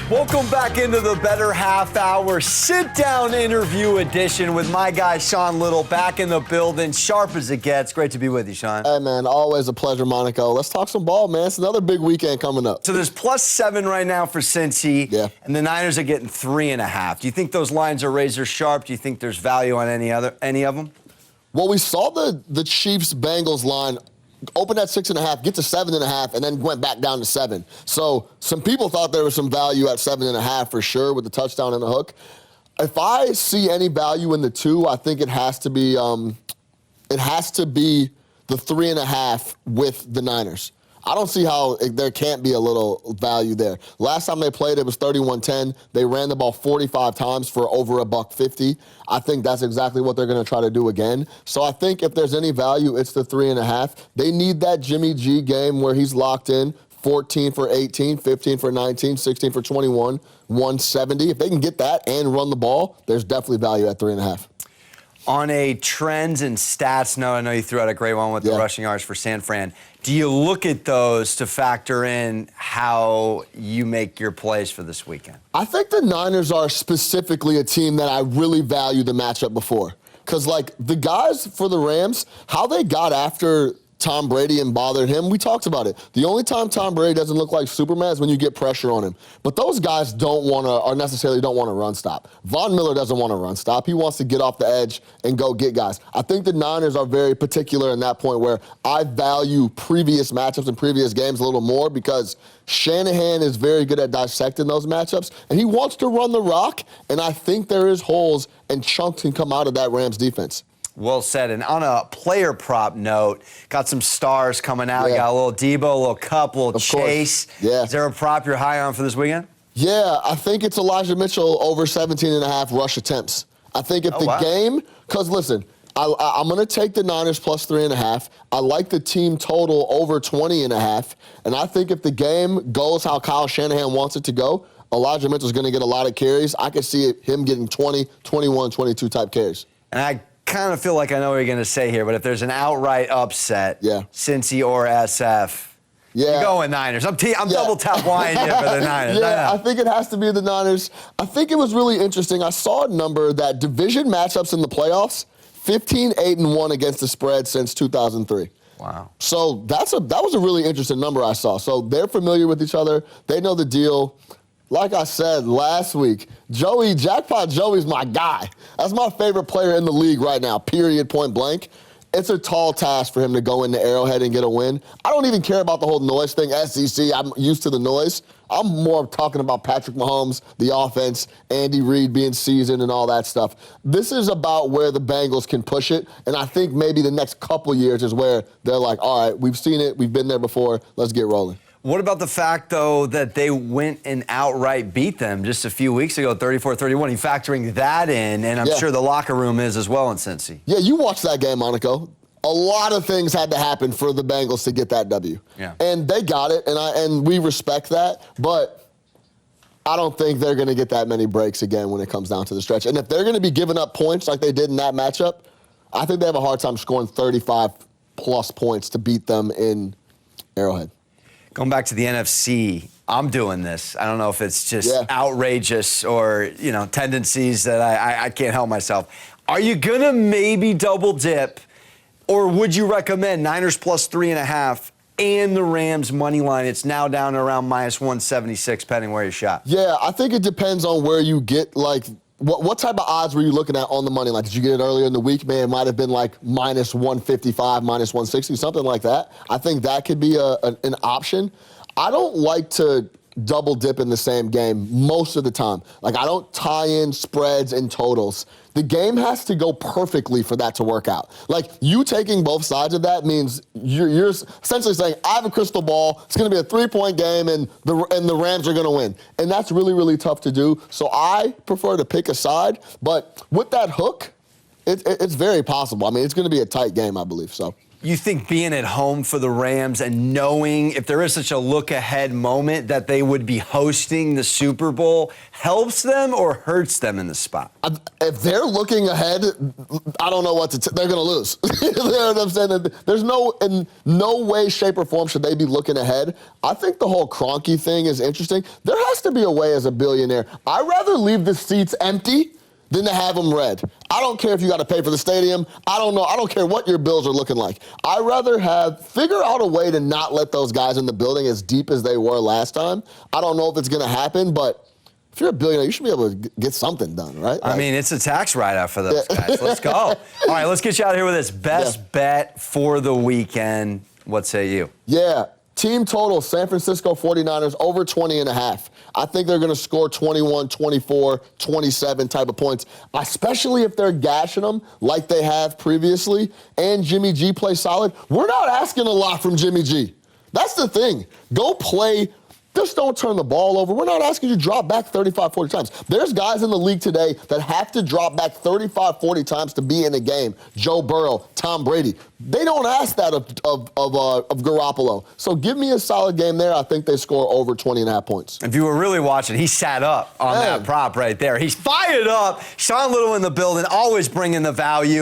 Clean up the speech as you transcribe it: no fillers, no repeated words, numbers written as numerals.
Welcome back into the Bettor Half Hour sit-down interview edition with my guy Sean Little back in the building, sharp as it gets. Great to be with you, Sean. Hey, man, always a pleasure, Monaco. Let's talk some ball, man. It's another big weekend coming up. So there's +7 right now for Cincy, and the Niners are getting 3.5. Do you think those lines are razor sharp? Do you think there's value on any of them? Well, we saw the Chiefs-Bengals line open at 6.5, get to 7.5, and then went back down to 7. So some people thought there was some value at 7.5 for sure with the touchdown and the hook. If I see any value in the 2, I think it has to be the 3.5 with the Niners. I don't see how there can't be a little value there. Last time they played, it was 31-10. They ran the ball 45 times for over $150. I think that's exactly what they're going to try to do again. So I think if there's any value, it's the 3.5. They need that Jimmy G game where he's locked in, 14 for 18, 15 for 19, 16 for 21, 170. If they can get that and run the ball, there's definitely value at 3.5. On a trends and stats note, I know you threw out a great one with the rushing yards for San Fran. Do you look at those to factor in how you make your plays for this weekend? I think the Niners are specifically a team that I really value the matchup before. Because, like, the guys for the Rams, how they got after Tom Brady and bothered him, we talked about it. The only time Tom Brady doesn't look like Superman is when you get pressure on him. But those guys necessarily don't want to run stop. Von Miller doesn't want to run stop. He wants to get off the edge and go get guys. I think the Niners are very particular in that point where I value previous matchups and previous games a little more because Shanahan is very good at dissecting those matchups, and he wants to run the rock, and I think there is holes and chunks can come out of that Rams defense. Well said. And on a player prop note, got some stars coming out. You got a little Debo, a little Cup, a little Chase. Yeah. Is there a prop you're high on for this weekend? Yeah, I think it's Elijah Mitchell over 17.5 rush attempts. I think if game, because listen, I'm going to take the Niners plus 3.5. I like the team total over 20.5. And I think if the game goes how Kyle Shanahan wants it to go, Elijah Mitchell's going to get a lot of carries. I could see him getting 20, 21, 22 type carries. And I kind of feel like I know what you're going to say here, but if there's an outright upset, Cincy or SF, you're going Niners. I'm double tap wine you for the Niners. I think it has to be the Niners. I think it was really interesting. I saw a number that division matchups in the playoffs, 15-8-1 against the spread since 2003. Wow. So that was a really interesting number I saw. So they're familiar with each other. They know the deal. Like I said last week, Jackpot Joey's my guy. That's my favorite player in the league right now, period, point blank. It's a tall task for him to go into Arrowhead and get a win. I don't even care about the whole noise thing. SEC, I'm used to the noise. I'm more talking about Patrick Mahomes, the offense, Andy Reid being seasoned and all that stuff. This is about where the Bengals can push it, and I think maybe the next couple years is where they're like, all right, we've seen it, we've been there before, let's get rolling. What about the fact, though, that they went and outright beat them just a few weeks ago, 34-31? You factoring that in, and I'm sure the locker room is as well in Cincy. Yeah, you watched that game, Monaco. A lot of things had to happen for the Bengals to get that W. Yeah. And they got it, and we respect that, but I don't think they're going to get that many breaks again when it comes down to the stretch. And if they're going to be giving up points like they did in that matchup, I think they have a hard time scoring 35-plus points to beat them in Arrowhead. Going back to the NFC, I'm doing this. I don't know if it's just outrageous or, tendencies that I can't help myself. Are you going to maybe double dip, or would you recommend Niners plus 3.5 and the Rams money line? It's now down to around minus 176, depending where you shot. Yeah, I think it depends on where you get, what type of odds were you looking at on the money line? Did you get it earlier in the week? Man, it might have been like minus 155, minus 160, something like that. I think that could be an option. I don't like to double dip in the same game most of the time. Like, I don't tie in spreads and totals. The game has to go perfectly for that to work out. Like, you taking both sides of that means you're essentially saying, I have a crystal ball, it's going to be a 3-point game, and the Rams are going to win. And that's really, really tough to do. So I prefer to pick a side. But with that hook, it's very possible. I mean, it's going to be a tight game, I believe. So You think being at home for the Rams and knowing if there is such a look-ahead moment that they would be hosting the Super Bowl helps them or hurts them in the spot? If they're looking ahead, I don't know what to they're going to lose. You know what I'm saying? There's in no way, shape, or form should they be looking ahead. I think the whole Kroenke thing is interesting. There has to be a way as a billionaire. I'd rather leave the seats empty than to have them red. I don't care if you got to pay for the stadium. I don't know. I don't care what your bills are looking like. I'd rather figure out a way to not let those guys in the building as deep as they were last time. I don't know if it's going to happen, but if you're a billionaire, you should be able to get something done, right? I mean, it's a tax write-off for those guys. Let's go. All right, let's get you out of here with this. Best bet for the weekend. What say you? Yeah. Team total, San Francisco 49ers, over 20.5. I think they're going to score 21, 24, 27 type of points, especially if they're gashing them like they have previously, and Jimmy G plays solid. We're not asking a lot from Jimmy G. That's the thing. Go play. Just don't turn the ball over. We're not asking you to drop back 35, 40 times. There's guys in the league today that have to drop back 35, 40 times to be in a game. Joe Burrow, Tom Brady. They don't ask that of Garoppolo. So give me a solid game there. I think they score over 20.5 points. If you were really watching, he sat up on that prop right there. He's fired up. Sean Little in the building, always bringing the value.